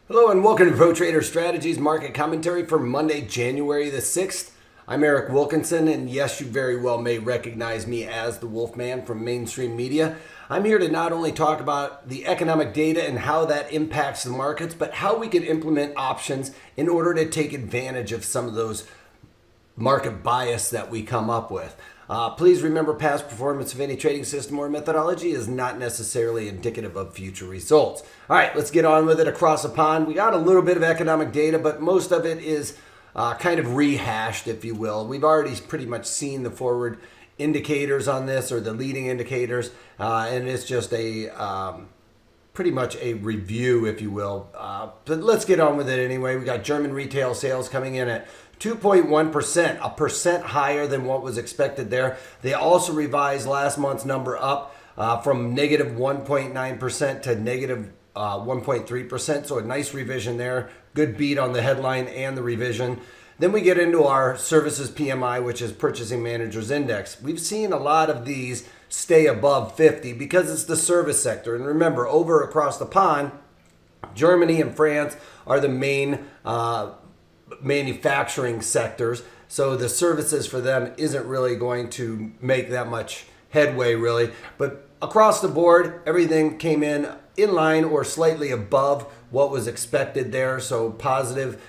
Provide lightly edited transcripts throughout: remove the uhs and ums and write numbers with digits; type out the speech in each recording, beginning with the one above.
Hello and welcome to Pro Trader Strategies market commentary for Monday, January the 6th. I'm Eric Wilkinson, and yes, you very well may recognize me as the Wolfman from mainstream media. I'm here to not only talk about the economic data and how that impacts the markets, but how we can implement options in order to take advantage of some of those market bias that we come up with. Please remember, past performance of any trading system or methodology is not necessarily indicative of future results. All right, let's get on with it. Across the pond, we got a little bit of economic data, but most of it is kind of rehashed, if you will. We've already pretty much seen the forward indicators on this, or the leading indicators, and it's just a pretty much a review, if you will. But let's get on with it anyway. We got German retail sales coming in at 2.1%, a percent higher than what was expected there. They also revised last month's number up from negative 1.9% to negative 1.3%. So a nice revision there. Good beat on the headline and the revision. Then we get into our services PMI, which is Purchasing Managers Index. We've seen a lot of these stay above 50 because it's the service sector. And remember, over across the pond, Germany and France are the main manufacturing sectors. So the services for them isn't really going to make that much headway, really. But across the board, everything came in line or slightly above what was expected there. So positive,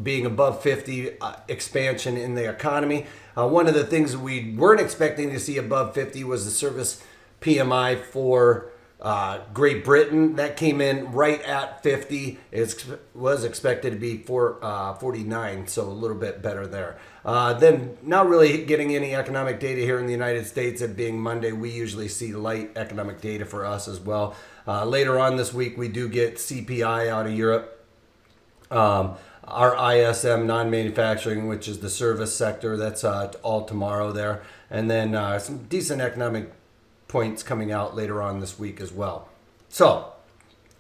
being above 50, expansion in the economy. One of the things we weren't expecting to see above 50 was the service PMI for Great Britain. That came in right at 50. It was expected to be 49, so a little bit better there. Then not really getting any economic data here in the United States. It being Monday, we usually see light economic data for us as well. Later on this week, we do get CPI out of Europe. Our ISM non-manufacturing, which is the service sector, that's all tomorrow there. And then some decent economic points coming out later on this week as well. So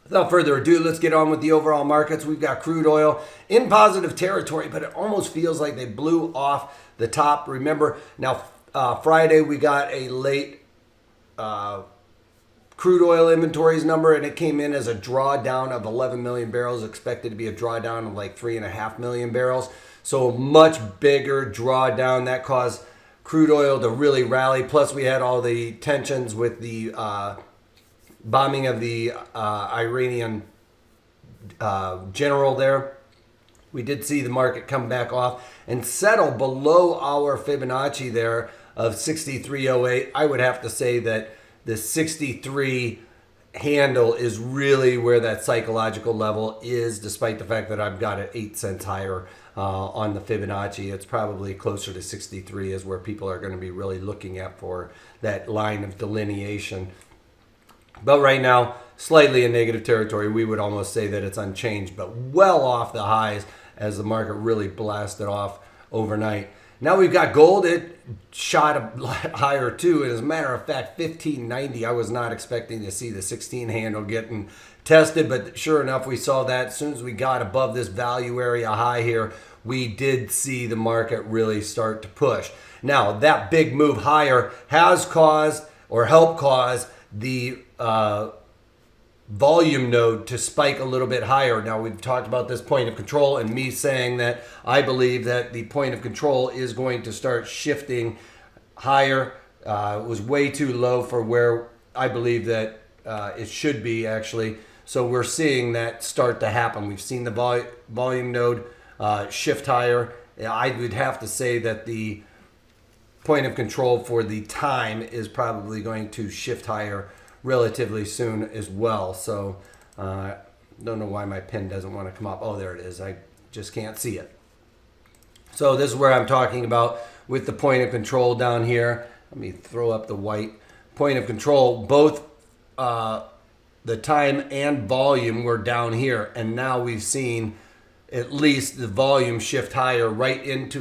without further ado, let's get on with the overall markets. We've got crude oil in positive territory, but it almost feels like they blew off the top. Remember, now Friday we got a late crude oil inventories number, and it came in as a drawdown of 11 million barrels, expected to be a drawdown of like 3.5 million barrels. So a much bigger drawdown that caused crude oil to really rally. Plus we had all the tensions with the bombing of the Iranian general there. We did see the market come back off and settle below our Fibonacci there of 63.08. I would have to say that the 63 handle is really where that psychological level is, despite the fact that I've got it 8 cents higher on the Fibonacci. It's probably closer to 63 is where people are going to be really looking at for that line of delineation. But right now, slightly in negative territory. We would almost say that it's unchanged, but well off the highs as the market really blasted off overnight. Now we've got gold. It shot a lot higher too. And as a matter of fact, 1590, I was not expecting to see the 16 handle getting tested, but sure enough, we saw that. As soon as we got above this value area high here, we did see the market really start to push. Now, that big move higher has caused or helped cause the volume node to spike a little bit higher. Now, we've talked about this point of control and me saying that I believe that the point of control is going to start shifting higher. It was way too low for where I believe that it should be, actually. So we're seeing that start to happen. We've seen the volume node shift higher. I would have to say that the point of control for the time is probably going to shift higher relatively soon as well. So don't know why my pen doesn't want to come up. Oh, there it is. I just can't see it. So this is where I'm talking about with the point of control down here. Let me throw up the white point of control. Both the time and volume were down here, and now we've seen at least the volume shift higher right into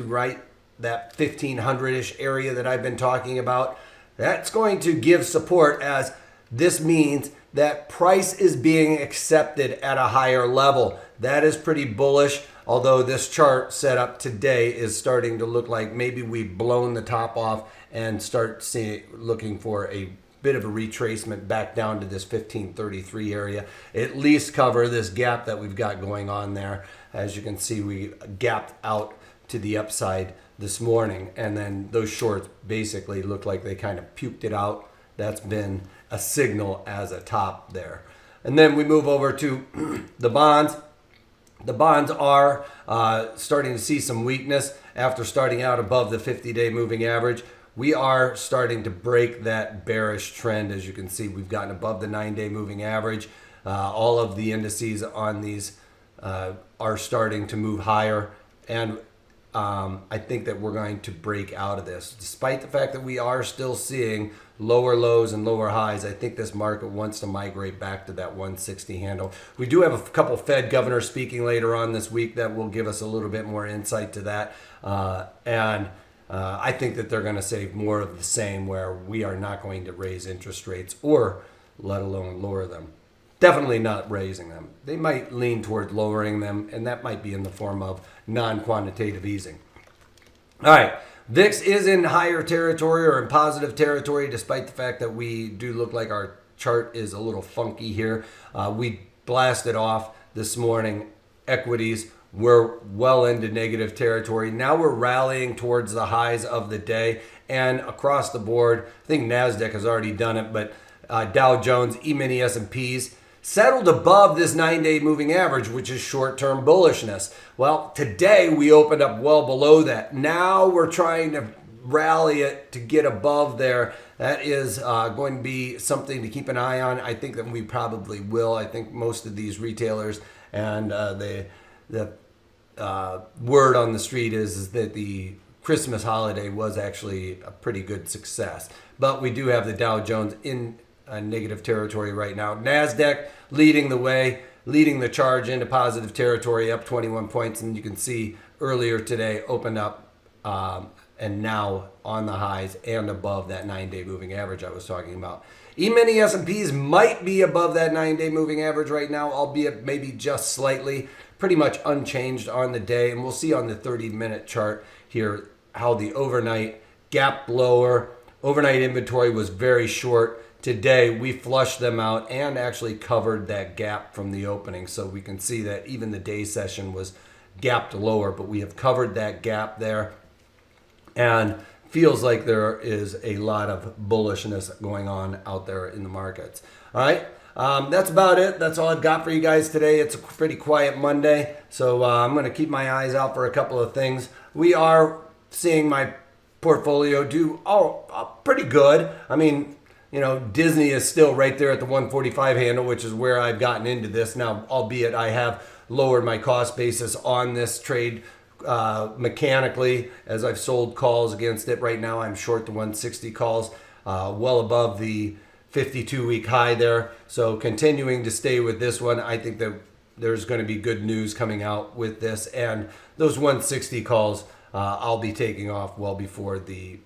that 1500-ish area that I've been talking about. That's going to give support, as this means that price is being accepted at a higher level. That is pretty bullish, although this chart set up today is starting to look like maybe we've blown the top off and start looking for a bit of a retracement back down to this 1533 area. At least cover this gap that we've got going on there. As you can see, we gapped out to the upside this morning, and then those shorts basically look like they kind of puked it out. That's been a signal as a top there. And then we move over to the bonds. The bonds are starting to see some weakness after starting out above the 50-day moving average. We are starting to break that bearish trend. As you can see, we've gotten above the 9-day moving average. All of the indices on these are starting to move higher, and I think that we're going to break out of this. Despite the fact that we are still seeing lower lows and lower highs, I think this market wants to migrate back to that 160 handle. We do have a couple Fed governors speaking later on this week that will give us a little bit more insight to that. I think that they're going to say more of the same, where we are not going to raise interest rates or let alone lower them. Definitely not raising them. They might lean toward lowering them, and that might be in the form of non-quantitative easing. All right, VIX is in higher territory or in positive territory, despite the fact that we do look like our chart is a little funky here. We blasted off this morning. Equities were well into negative territory. Now we're rallying towards the highs of the day, and across the board, I think NASDAQ has already done it, but Dow Jones, E-mini S&Ps, settled above this 9-day moving average, which is short-term bullishness. Well, today we opened up well below that. Now we're trying to rally it to get above there. That is going to be something to keep an eye on. I think that we probably will. I think most of these retailers and the word on the street is that the Christmas holiday was actually a pretty good success. But we do have the Dow Jones in negative territory right now. NASDAQ leading the way, leading the charge into positive territory, up 21 points. And you can see earlier today opened up and now on the highs and above that 9-day moving average I was talking about. E-mini S&Ps might be above that 9-day moving average right now, albeit maybe just slightly. Pretty much unchanged on the day. And we'll see on the 30-minute chart here how the overnight gapped lower. Overnight inventory was very short. Today, we flushed them out and actually covered that gap from the opening. So we can see that even the day session was gapped lower, but we have covered that gap there. And feels like there is a lot of bullishness going on out there in the markets. All right, that's about it. That's all I've got for you guys today. It's a pretty quiet Monday, so I'm going to keep my eyes out for a couple of things. We are seeing my portfolio do pretty good. I mean, you know, Disney is still right there at the 145 handle, which is where I've gotten into this now, albeit I have lowered my cost basis on this trade mechanically as I've sold calls against it. Right now I'm short the 160 calls, well above the 52-week high there. So continuing to stay with this one, I think that there's going to be good news coming out with this. And those 160 calls, I'll be taking off well before the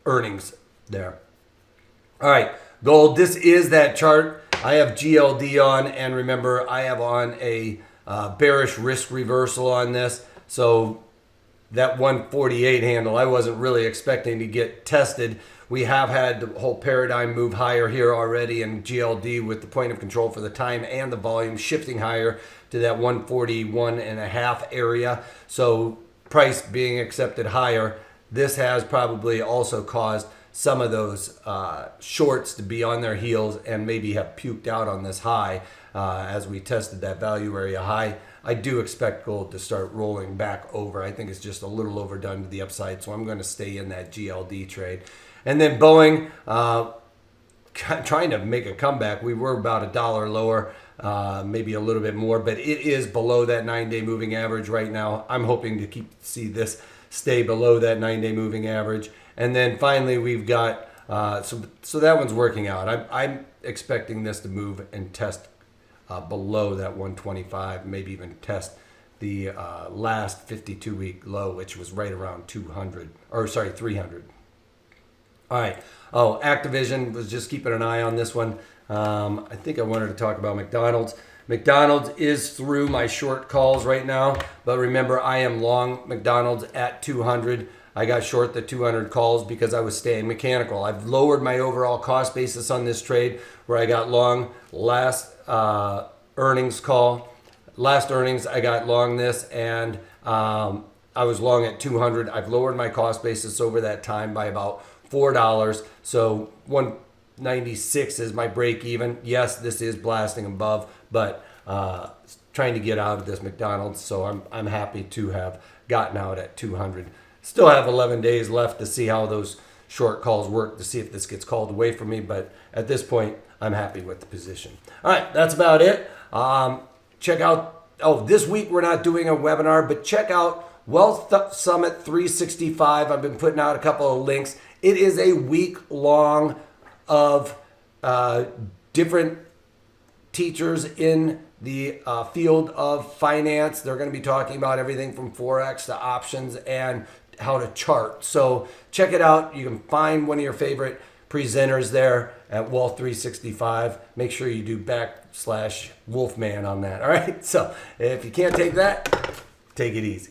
earnings there. All right, gold. This is that chart. I have GLD on, and remember, I have on a bearish risk reversal on this. So that 148 handle, I wasn't really expecting to get tested. We have had the whole paradigm move higher here already in GLD with the point of control for the time and the volume shifting higher to that 141.5 area. So price being accepted higher, this has probably also caused some of those shorts to be on their heels and maybe have puked out on this high as we tested that value area high. I do expect gold to start rolling back over. I think it's just a little overdone to the upside, so I'm going to stay in that GLD trade. And then Boeing, trying to make a comeback. We were about $1 lower, maybe a little bit more, but it is below that 9-day moving average right now. I'm hoping to see this stay below that 9-day moving average. And then finally, we've got, so that one's working out. I'm expecting this to move and test below that 125, maybe even test the last 52-week low, which was right around 300. All right. Oh, Activision, was just keeping an eye on this one. I think I wanted to talk about McDonald's. McDonald's is through my short calls right now, but remember, I am long McDonald's at 200. I got short the 200 calls because I was staying mechanical. I've lowered my overall cost basis on this trade where I got long last earnings call. Last earnings, I got long this, and I was long at 200. I've lowered my cost basis over that time by about $4. So 196 is my break even. Yes, this is blasting above, but trying to get out of this McDonald's. So I'm happy to have gotten out at 200. Still have 11 days left to see how those short calls work, to see if this gets called away from me. But at this point, I'm happy with the position. All right, that's about it. Check out, this week we're not doing a webinar, but check out Wealth Summit 365. I've been putting out a couple of links. It is a week long of different teachers in the field of finance. They're going to be talking about everything from forex to options and how to chart. So check it out. You can find one of your favorite presenters there at Wealth 365. Make sure you do /Wolfman on that. All right. So if you can't take that, take it easy.